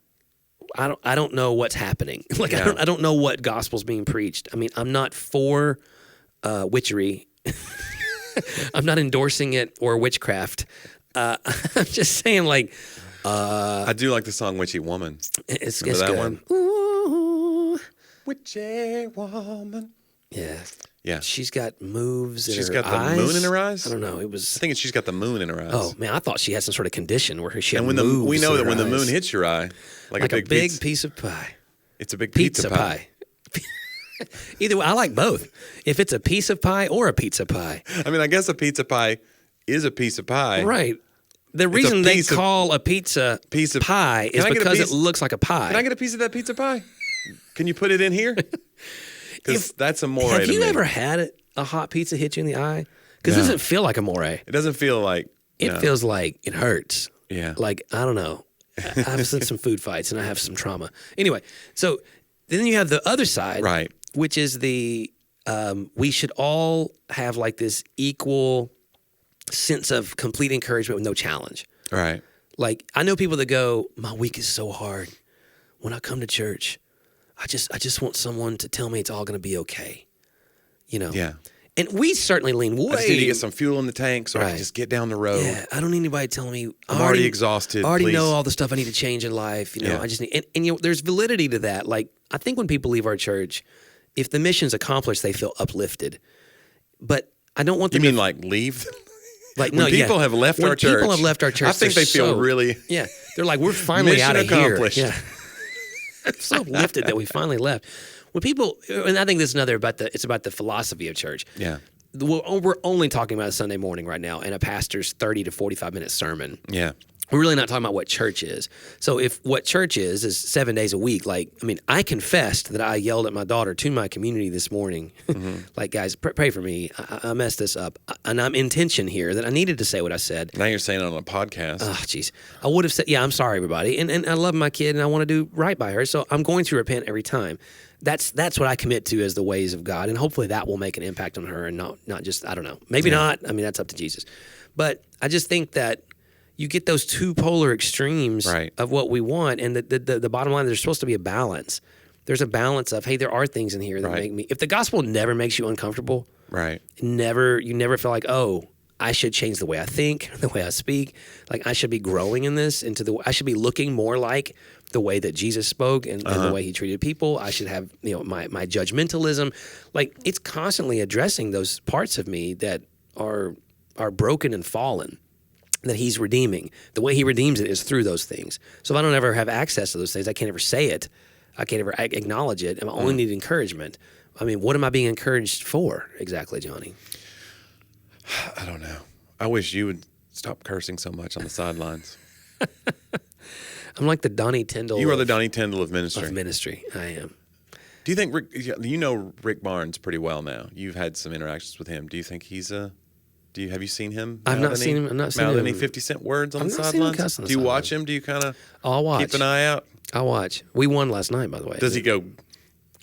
I don't know what's happening. Like, I don't know what gospel's being preached. I'm not for witchery. I'm not endorsing it or witchcraft. I'm just saying, like, I do like the song "Witchy Woman." It's that good. one. Ooh. Witchy Woman. Yeah. She's got moves. She's in her got the eyes. moon in her eyes. I don't know. It was. I think she's got the moon in her eyes. Oh man, I thought she had some sort of condition where she had and moves. We know in that her when the moon eyes. hits your eye, like a big piece of pie. It's a big pizza pie. Either way, I like both. If it's a piece of pie or a pizza pie. I guess a pizza pie is a piece of pie. Right. The reason they call a pizza pie is because it looks like a pie. Can I get a piece of that pizza pie? Can you put it in here? Because that's amore. Have you ever had a hot pizza hit you in the eye? Because it doesn't feel like amore. It doesn't feel like. It feels like it hurts. Yeah. Like, I don't know. I've had some food fights and I have some trauma. Anyway, so then you have the other side, right, which is the we should all have like this equal sense of complete encouragement with no challenge. Right. Like, I know people that go, my week is so hard. When I come to church, I just want someone to tell me it's all going to be okay. Yeah. And we certainly lean way. I just need to get some fuel in the tank so I can just get down the road. Yeah, I don't need anybody telling me. I'm already exhausted. I already please. know all the stuff I need to change in life. I just need, and there's validity to that. Like, I think when people leave our church, if the mission's accomplished, they feel uplifted. But I don't want them. You mean like leave? Like, when people have left our church. People have left our church. I think they feel really. Yeah, they're like, we're finally out of accomplished. here. Yeah, so uplifted that we finally left. When people, and I think this is another it's about the philosophy of church. Yeah. We're only talking about a Sunday morning right now and a pastor's 30 to 45-minute sermon. Yeah. We're really not talking about what church is. So if what church is 7 days a week, I confessed that I yelled at my daughter to my community this morning. Mm-hmm. Like, guys, pray for me. I messed this up. And I'm in tension here that I needed to say what I said. Now you're saying it on a podcast. Oh, jeez. I would have said, yeah, I'm sorry, everybody. And I love my kid and I want to do right by her. So I'm going to repent every time. That's what I commit to as the ways of God. And hopefully that will make an impact on her and not just, I don't know. Maybe not. That's up to Jesus. But I just think that you get those two polar extremes of what we want. And the bottom line, there's supposed to be a balance. There's a balance of, hey, there are things in here that make me, if the gospel never makes you uncomfortable, you never feel like, oh, I should change the way I think, the way I speak. Like, I should be growing in this I should be looking more like the way that Jesus spoke and the way he treated people. I should have, my judgmentalism. Like, it's constantly addressing those parts of me that are broken and fallen, that he's redeeming. The way he redeems it is through those things. So if I don't ever have access to those things, I can't ever say it. I can't ever acknowledge it. I only need encouragement. What am I being encouraged for exactly, Johnny? I don't know. I wish you would stop cursing so much on the sidelines. I'm like the Donnie Tyndall. You are the Donnie Tyndall of ministry. Of ministry, I am. Do you think you know Rick Barnes pretty well now? You've had some interactions with him. Do you think he's a? Have you seen him? I've not seen him. I'm not seen him. Any 50-cent words on the sidelines? Seen him cuss on the Do you sidelines. watch him? Do you kind of? I'll watch. Keep an eye out. I'll watch. We won last night, by the way. Does he go?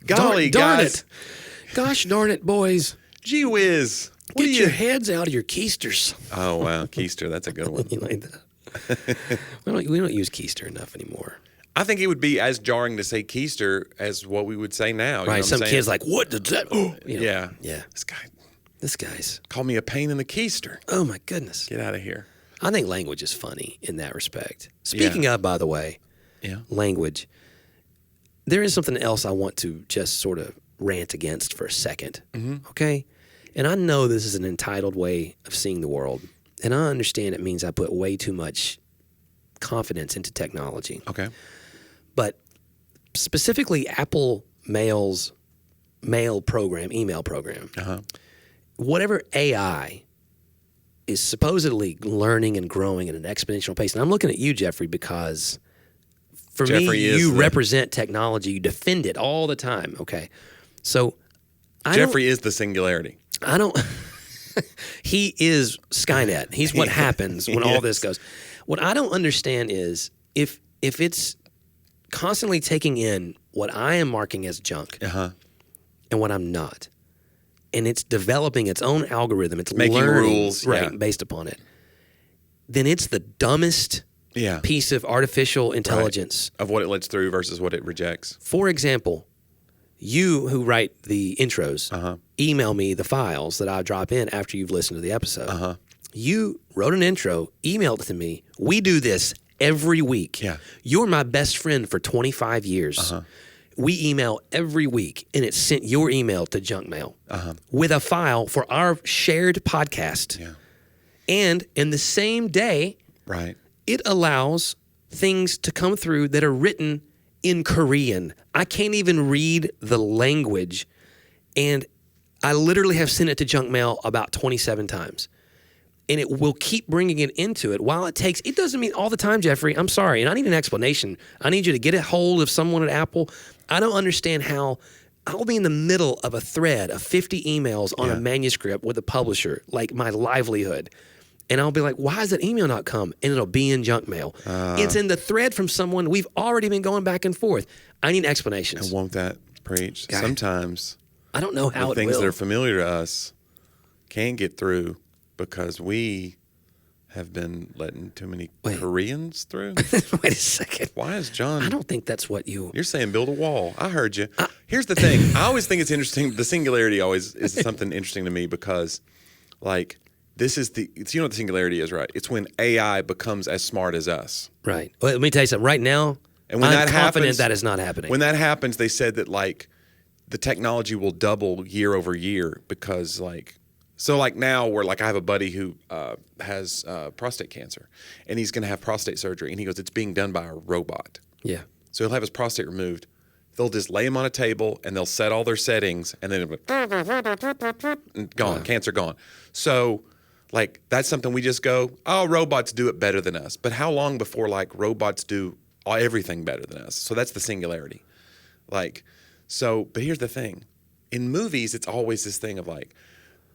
Golly, darn guys! It! Gosh darn it, boys! Gee whiz. Get your heads out of your keisters. Oh, wow. Keister. That's a good one. You like that? we don't use keister enough anymore. I think it would be as jarring to say keister as what we would say now. Right. Some kids like, what does that? Yeah. Yeah. This guy's. Call me a pain in the keister. Oh, my goodness. Get out of here. I think language is funny in that respect. Speaking of, by the way, language, there is something else I want to just sort of rant against for a second. Mm-hmm. Okay? And I know this is an entitled way of seeing the world. And I understand it means I put way too much confidence into technology. Okay. But specifically Apple Mail's email program, whatever AI is supposedly learning and growing at an exponential pace. And I'm looking at you, Jeffrey, because for me, you represent technology. You defend it all the time. Okay. So Jeffrey is the singularity. He is Skynet. He's what happens when all this goes. What I don't understand is if it's constantly taking in what I am marking as junk and what I'm not, and it's developing its own algorithm, it's making rules based upon it, then it's the dumbest piece of artificial intelligence. Of what it lets through versus what it rejects. For example, you who write the intros, email me the files that I drop in after you've listened to the episode. You wrote an intro, emailed it to me. We do this every week. Yeah. You're my best friend for 25 years. We email every week, and it sent your email to junk mail with a file for our shared podcast. Yeah. And in the same day, it allows things to come through that are written in Korean. I can't even read the language, and I literally have sent it to junk mail about 27 times. And it will keep bringing it into it while it takes. It doesn't mean all the time, Jeffrey. I'm sorry. And I need an explanation. I need you to get a hold of someone at Apple. I don't understand how I'll be in the middle of a thread of 50 emails on a manuscript with a publisher, like my livelihood. And I'll be like, why has that email not come? And it'll be in junk mail. It's in the thread from someone we've already been going back and forth. I need explanations. I won't that preach. God. Sometimes I don't know how things that are familiar to us can't get through because we have been letting too many Koreans through. Wait a second. Why is John? I don't think that's what you're saying. Build a wall. I heard you. Here's the thing. I always think it's interesting. The singularity always is something interesting to me because, like, this is you know what the singularity is, right? It's when AI becomes as smart as us. Right. Well, let me tell you something. Right now, and when I'm confident that is not happening. When that happens, they said that, like, the technology will double year over year because, like, so, like, now we're like, I have a buddy who has prostate cancer, and he's going to have prostate surgery, and he goes, it's being done by a robot. Yeah. So he'll have his prostate removed. They'll just lay him on a table, and they'll set all their settings, and then and gone, cancer gone. So, like, that's something we just go, oh, robots do it better than us. But how long before, like, robots do everything better than us? So that's the singularity. Like, so, but here's the thing. In movies, it's always this thing of, like,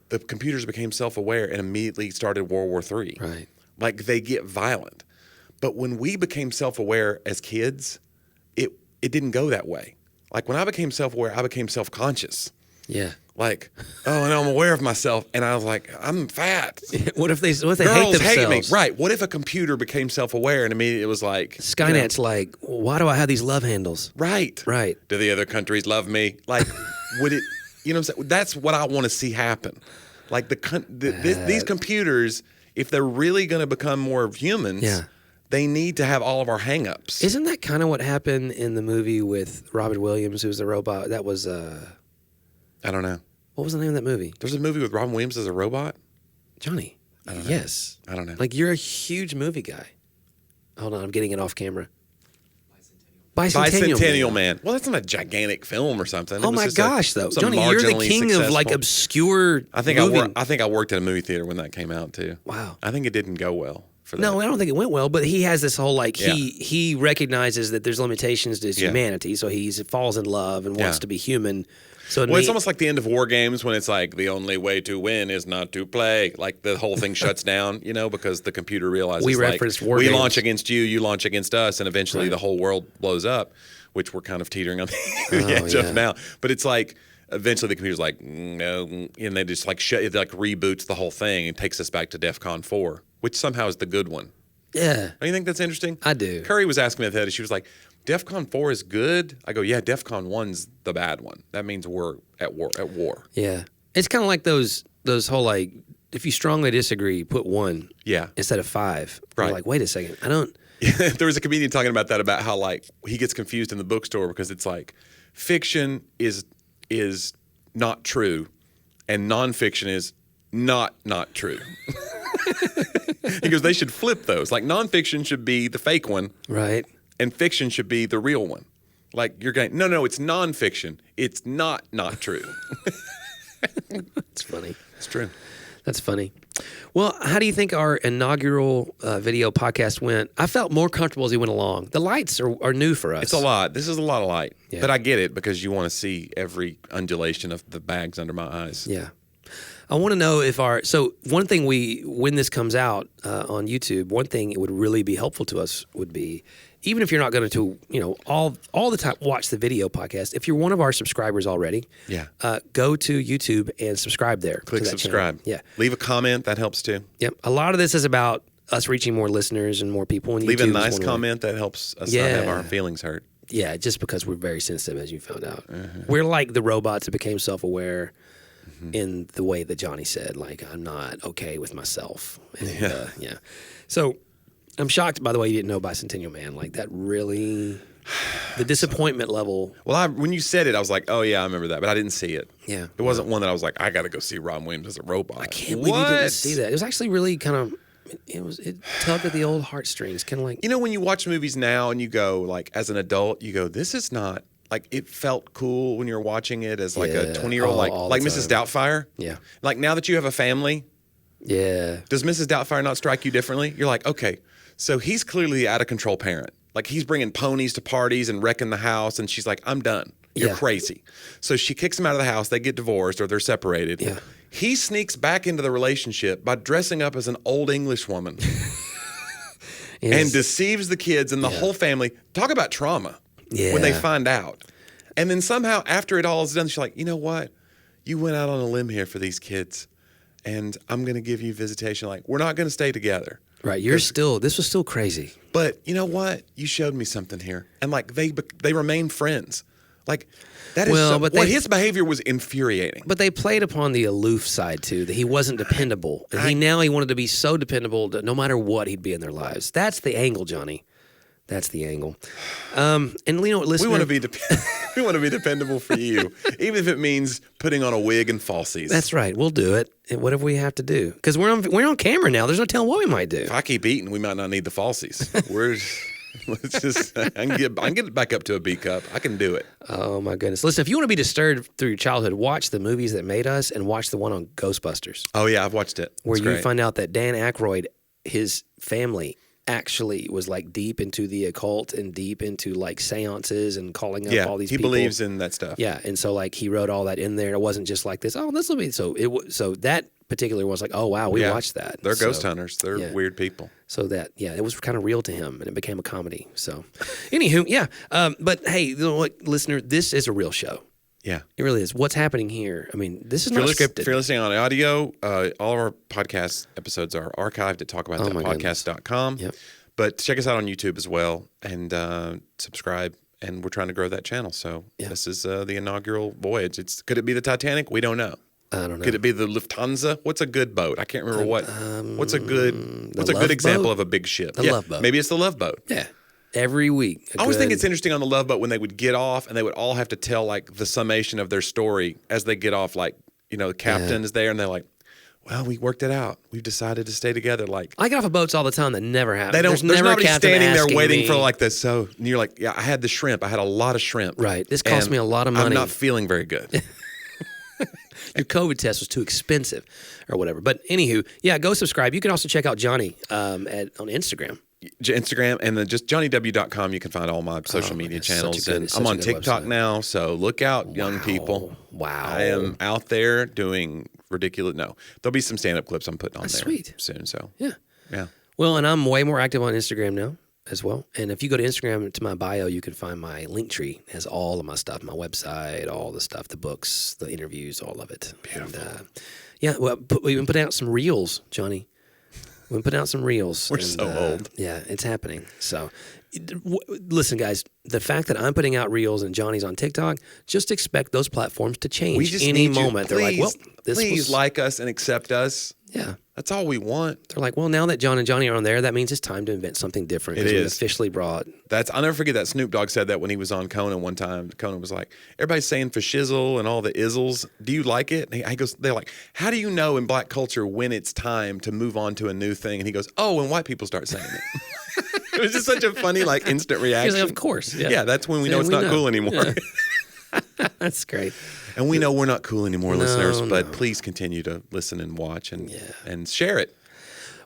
the computers became self-aware and immediately started World War III. Right. Like, they get violent. But when we became self-aware as kids, it didn't go that way. Like, when I became self-aware, I became self-conscious. Yeah. Like, oh, and I'm aware of myself, and I was like, I'm fat. What if they Girls hate themselves? hate me. Right. What if a computer became self-aware and immediately it was like... Skynet's like, why do I have these love handles? Right. Right. Do the other countries love me? Like, would it... You know what I'm saying? That's what I want to see happen. Like, these computers, if they're really going to become more humans... They need to have all of our hang-ups. Isn't that kind of what happened in the movie with Robin Williams, who was the robot? That was... I don't know. What was the name of that movie? There's a movie with Robin Williams as a robot? Johnny. I don't know. Yes. I don't know. Like, you're a huge movie guy. Hold on, I'm getting it off camera. Bicentennial Man. Well, that's not a gigantic film or something. Oh my gosh, though. Johnny, you're the king of, like, obscure I think I worked at a movie theater when that came out, too. Wow. I think it didn't go well. No, I don't think it went well, but he has this whole, like, he recognizes that there's limitations to his humanity, so he falls in love and wants to be human. So it's almost like the end of War Games when it's like, the only way to win is not to play. Like, the whole thing shuts down, you know, because the computer realizes, we launch against you, you launch against us, and eventually the whole world blows up, which we're kind of teetering on the edge of now. But it's like, eventually the computer's like, no, and they just like it like reboots the whole thing and takes us back to DEFCON 4, which somehow is the good one. Yeah. Don't you think that's interesting? I do. Curry was asking me the other day, she was like, DEFCON 4 is good? I go, yeah, DEFCON 1's the bad one. That means we're at war. Yeah. It's kind of like those whole, like, if you strongly disagree, put 1 instead of 5. Right. You're like, wait a second, I don't. There was a comedian talking about that, about how, like, he gets confused in the bookstore because it's like fiction is not true and nonfiction is not true. He goes, they should flip those. Like, nonfiction should be the fake one. Right. And fiction should be the real one. Like, you're going, no, it's nonfiction. It's not true. It's funny. It's true. That's funny. Well, how do you think our inaugural video podcast went? I felt more comfortable as we went along. The lights are new for us. It's a lot. This is a lot of light. Yeah. But I get it because you want to see every undulation of the bags under my eyes. Yeah. I want to know if so one thing when this comes out on YouTube, one thing it would really be helpful to us would be, even if you're not going to, all the time watch the video podcast, if you're one of our subscribers already, go to YouTube and subscribe there. Click subscribe. Channel. Yeah. Leave a comment. That helps too. Yep. A lot of this is about us reaching more listeners and more people. And leave a nice comment. That helps us not have our feelings hurt. Yeah, just because we're very sensitive, as you found out. Mm-hmm. We're like the robots that became self-aware in the way that Johnny said, like, I'm not okay with myself. And, yeah. So I'm shocked, by the way, you didn't know Bicentennial Man. Like, that really, the disappointment level. Well, when you said it, I was like, oh, yeah, I remember that. But I didn't see it. Yeah. It wasn't one that I was like, I got to go see Robin Williams as a robot. I can't believe you didn't see that. It was actually really kind of, it tugged at the old heartstrings, kind of like. When you watch movies now and you go, like, as an adult, you go, this is not. Like, it felt cool when you were watching it as, like, a 20-year-old, like Mrs. Doubtfire. Yeah. Like, now that you have a family. Yeah. Does Mrs. Doubtfire not strike you differently? You're like, okay, so he's clearly the out-of-control parent. Like, he's bringing ponies to parties and wrecking the house, and she's like, I'm done. You're crazy. So she kicks him out of the house. They get divorced or they're separated. Yeah. He sneaks back into the relationship by dressing up as an old English woman and deceives the kids and the whole family. Talk about trauma. Yeah. When they find out. And then somehow after it all is done, she's like, you know what? You went out on a limb here for these kids, and I'm going to give you visitation. Like, we're not going to stay together. Right. This was still crazy. But you know what? You showed me something here. And like, they remain friends. Like, that is his behavior was infuriating. But they played upon the aloof side too, that he wasn't dependable. And he wanted to be so dependable that no matter what, he'd be in their lives. That's the angle, Johnny. That's the angle. And listener, we want to be dependable for you, even if it means putting on a wig and falsies. That's right. We'll do it. And whatever we have to do, because we're on camera now. There's no telling what we might do. If I keep eating, we might not need the falsies. I can get it back up to a B cup. I can do it. Oh my goodness! Listen, if you want to be disturbed through your childhood, watch the movies that made us, and watch the one on Ghostbusters. Oh yeah, I've watched it. Where you find out that Dan Aykroyd, his family actually was like deep into the occult and deep into like seances and calling up all these people. He believes in that stuff. Yeah, and so like he wrote all that in there. It wasn't just like this. Oh, this will be so. So that particular was like, oh wow, we watched that. They're ghost hunters. They're weird people. So that it was kind of real to him, and it became a comedy. So, anywho, but hey, you know what, listener, this is a real show. Yeah. It really is. What's happening here? I mean, this is not scripted. If you're listening on audio, all of our podcast episodes are archived at talkaboutthatpodcast.com. Yep. But check us out on YouTube as well, and subscribe. And we're trying to grow that channel. So this is the inaugural voyage. Could it be the Titanic? We don't know. I don't know. Could it be the Lufthansa? What's a good boat? I can't remember what's a good example of a big ship? The Love Boat. Maybe it's the Love Boat. Yeah. Every week. I always think it's interesting on the Love Boat when they would get off and they would all have to tell like the summation of their story as they get off. Like, the captain is there and they're like, well, we worked it out. We've decided to stay together. Like, I get off of boats all the time that never happen. There's nobody standing there waiting for like this. So and you're like, yeah, I had the shrimp. I had a lot of shrimp. Right. This cost me a lot of money. I'm not feeling very good. Your COVID test was too expensive or whatever. But anywho, go subscribe. You can also check out Johnny on Instagram. Instagram and then just johnnyw.com. You can find all my social media channels. And I'm on TikTok now, so look out, young people. Wow. I am out there doing ridiculous. No, there'll be some stand-up clips I'm putting on there sweet. soon. So yeah. Yeah. Well, and I'm way more active on Instagram now as well. And if you go to Instagram to my bio, you can find my link tree. It has all of my stuff, my website, all the stuff, the books, the interviews, all of it. Beautiful. And, we've been putting out some reels, Johnny. We've been putting out some reels. We're so old. Yeah, it's happening. So listen, guys, the fact that I'm putting out reels and Johnny's on TikTok, just expect those platforms to change any moment. They're like, well, please like us and accept us. Yeah. That's all we want. They're like, well, now that John and Jonnie are on there, that means it's time to invent something different. It is. Officially brought. I'll never forget that Snoop Dogg said that when he was on Conan one time. Conan was like, everybody's saying for shizzle and all the izzles. Do you like it? And he goes, they're like, how do you know in black culture when it's time to move on to a new thing? And he goes, oh, when white people start saying it. It was just such a funny, like, instant reaction. Like, of course. Yeah, that's when we know it's not cool anymore. Yeah. That's great. And we know we're not cool anymore, listeners, but please continue to listen and watch and share it.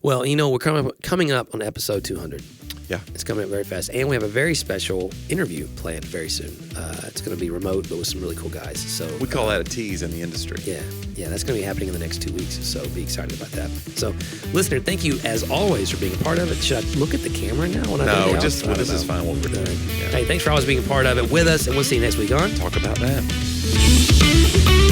Well, we're coming up on episode 200. Yeah. It's coming up very fast. And we have a very special interview planned very soon. It's going to be remote, but with some really cool guys. So we call that a tease in the industry. Yeah, that's going to be happening in the next 2 weeks. So be excited about that. So, listener, thank you as always for being a part of it. Should I look at the camera now? This is fine what we're doing. Yeah. Hey, thanks for always being a part of it with us, and we'll see you next week on Talk About That.